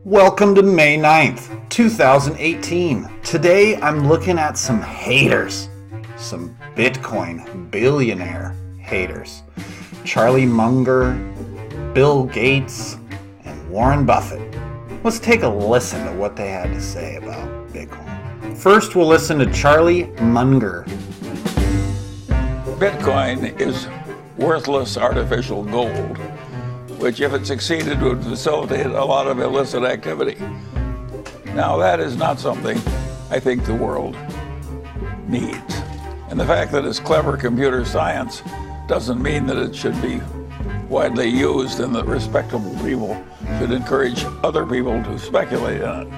Welcome to May 9th, 2018. Today I'm looking at some haters, some Bitcoin billionaire haters. Charlie Munger, Bill Gates, and Warren Buffett. Let's take a listen to what they had to say about Bitcoin. First, we'll listen to Charlie Munger. Bitcoin is worthless artificial gold, which if it succeeded would facilitate a lot of illicit activity. Now that is not something I think the world needs. And the fact that it's clever computer science doesn't mean that it should be widely used and that respectable people should encourage other people to speculate on it.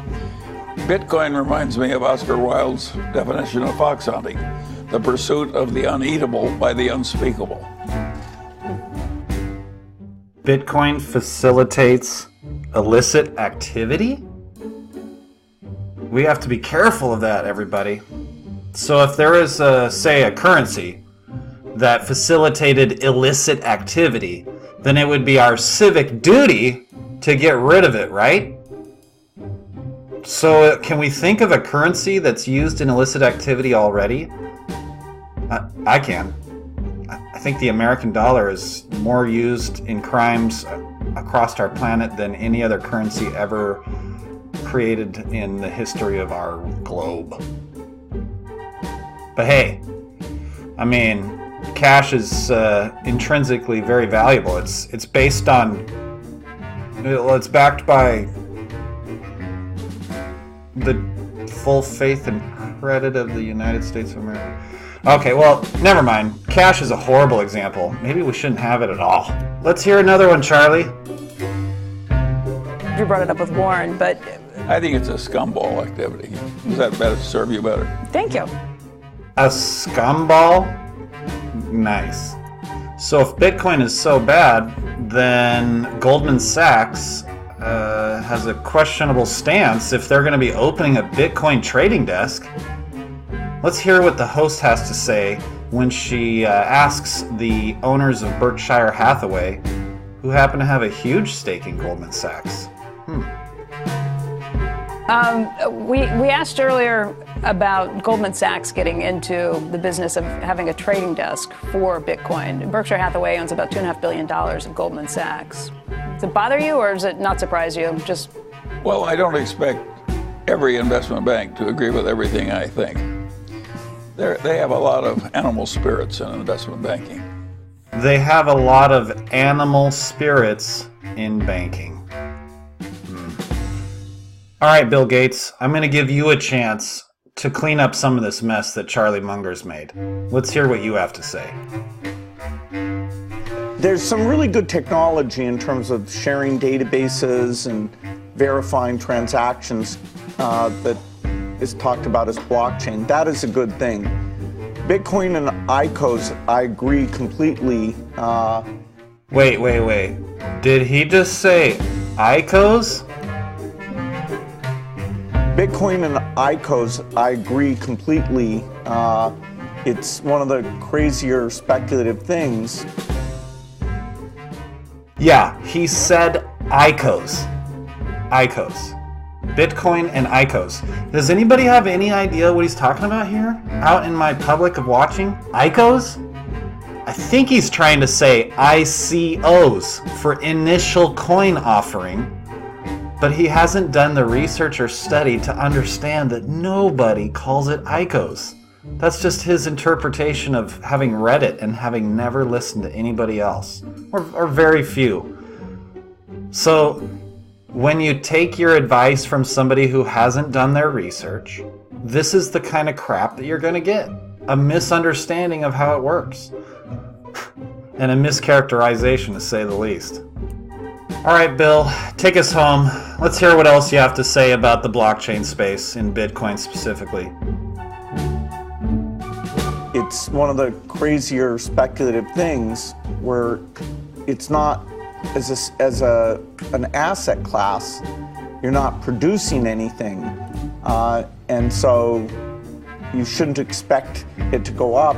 Bitcoin reminds me of Oscar Wilde's definition of fox hunting, the pursuit of the uneatable by the unspeakable. Bitcoin facilitates illicit activity? We have to be careful of that, everybody. So if there is, say, a currency that facilitated illicit activity, then it would be our civic duty to get rid of it, right? So can we think of a currency that's used in illicit activity already? I can. I think the American dollar is more used in crimes across our planet than any other currency ever created in the history of our globe. But hey, I mean, cash is intrinsically very valuable. It's based on, it's backed by the full faith and credit of the United States of America. Okay, well, never mind. Cash is a horrible example. Maybe we shouldn't have it at all. Let's hear another one, Charlie. You brought it up with Warren, but... I think it's a scumball activity. Does that better serve you better? Thank you. A scumball? Nice. So if Bitcoin is so bad, then Goldman Sachs has a questionable stance if they're going to be opening a Bitcoin trading desk. Let's hear what the host has to say when she asks the owners of Berkshire Hathaway, who happen to have a huge stake in Goldman Sachs. We asked earlier about Goldman Sachs getting into the business of having a trading desk for Bitcoin. Berkshire Hathaway owns about $2.5 billion of Goldman Sachs. Does it bother you or does it not surprise you? Well, I don't expect every investment bank to agree with everything I think. They have a lot of animal spirits in investment banking. They have a lot of animal spirits in banking. All right, Bill Gates, I'm going to give you a chance to clean up some of this mess that Charlie Munger's made. Let's hear what you have to say. There's some really good technology in terms of sharing databases and verifying transactions that is talked about as blockchain. That is a good thing. Bitcoin and ICOs, I agree completely. Wait. Did he just say ICOs? Bitcoin and ICOs, I agree completely. It's one of the crazier speculative things. Yeah, he said ICOs. ICOs. Bitcoin and ICOs. Does anybody have any idea what he's talking about here? Out in my public of watching? ICOs? I think he's trying to say ICOs for initial coin offering, but he hasn't done the research or study to understand that nobody calls it ICOs. That's just his interpretation of having read it and having never listened to anybody else, or very few. So, when you take your advice from somebody who hasn't done their research, this is the kind of crap that you're going to get. A misunderstanding of how it works. And a mischaracterization, to say the least. All right, Bill, take us home. Let's hear what else you have to say about the blockchain space, in Bitcoin specifically. It's one of the crazier speculative things where it's not as an asset class, you're not producing anything, and so you shouldn't expect it to go up.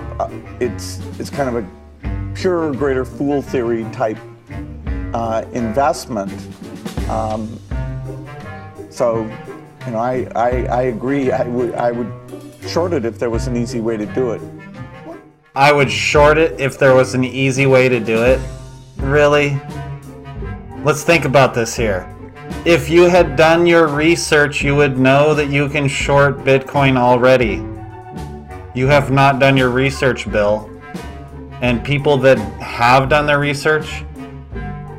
It's kind of a pure greater fool theory type investment. So, you know, I agree. I would short it if there was an easy way to do it. I would short it if there was an easy way to do it. Really? Let's think about this here. If you had done your research, you would know that you can short Bitcoin already. You have not done your research, Bill. And people that have done their research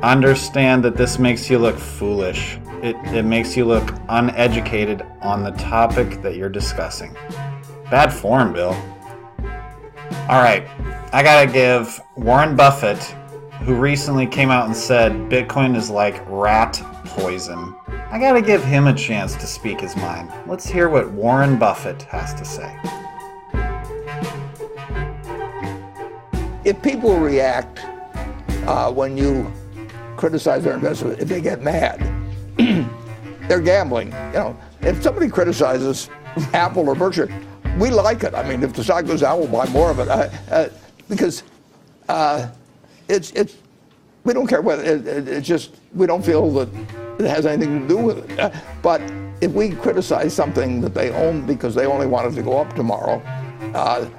understand that this makes you look foolish. It makes you look uneducated on the topic that you're discussing. Bad form, Bill. All right, I gotta give Warren Buffett, who recently came out and said Bitcoin is like rat poison, I gotta give him a chance to speak his mind. Let's hear what Warren Buffett has to say. If people react when you criticize their investment, if they get mad, they're gambling. You know, if somebody criticizes Apple or Berkshire, we like it. I mean, if the stock goes down, we'll buy more of it because it's we don't care whether it's just we don't feel that it has anything to do with it. But if we criticize something that they own because they only want it to go up tomorrow,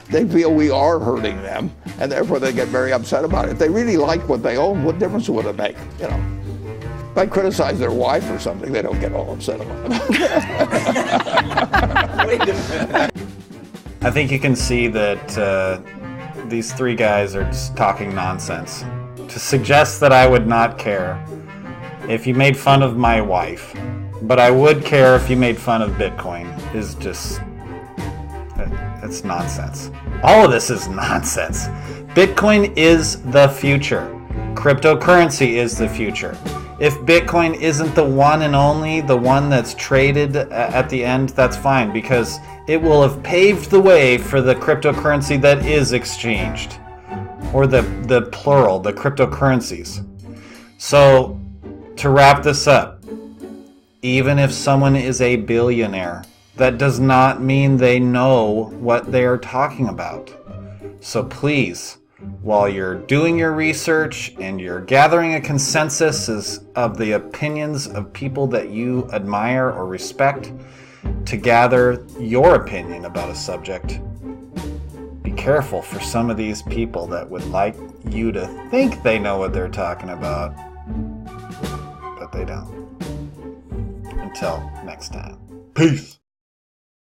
they feel we are hurting them, and therefore they get very upset about it. If they really like what they own, what difference would it make? You know, if I criticize their wife or something, they don't get all upset about it. Wait a minute. I think you can see that these three guys are just talking nonsense. To suggest that I would not care if you made fun of my wife, but I would care if you made fun of Bitcoin is just... it's nonsense. All of this is nonsense. Bitcoin is the future. Cryptocurrency is the future. If Bitcoin isn't the one and only, the one that's traded at the end, that's fine, because it will have paved the way for the cryptocurrency that is exchanged. Or the plural, the cryptocurrencies. So, to wrap this up, even if someone is a billionaire, that does not mean they know what they are talking about. So please, while you're doing your research and you're gathering a consensus of the opinions of people that you admire or respect to gather your opinion about a subject, be careful for some of these people that would like you to think they know what they're talking about, but they don't. Until next time. Peace.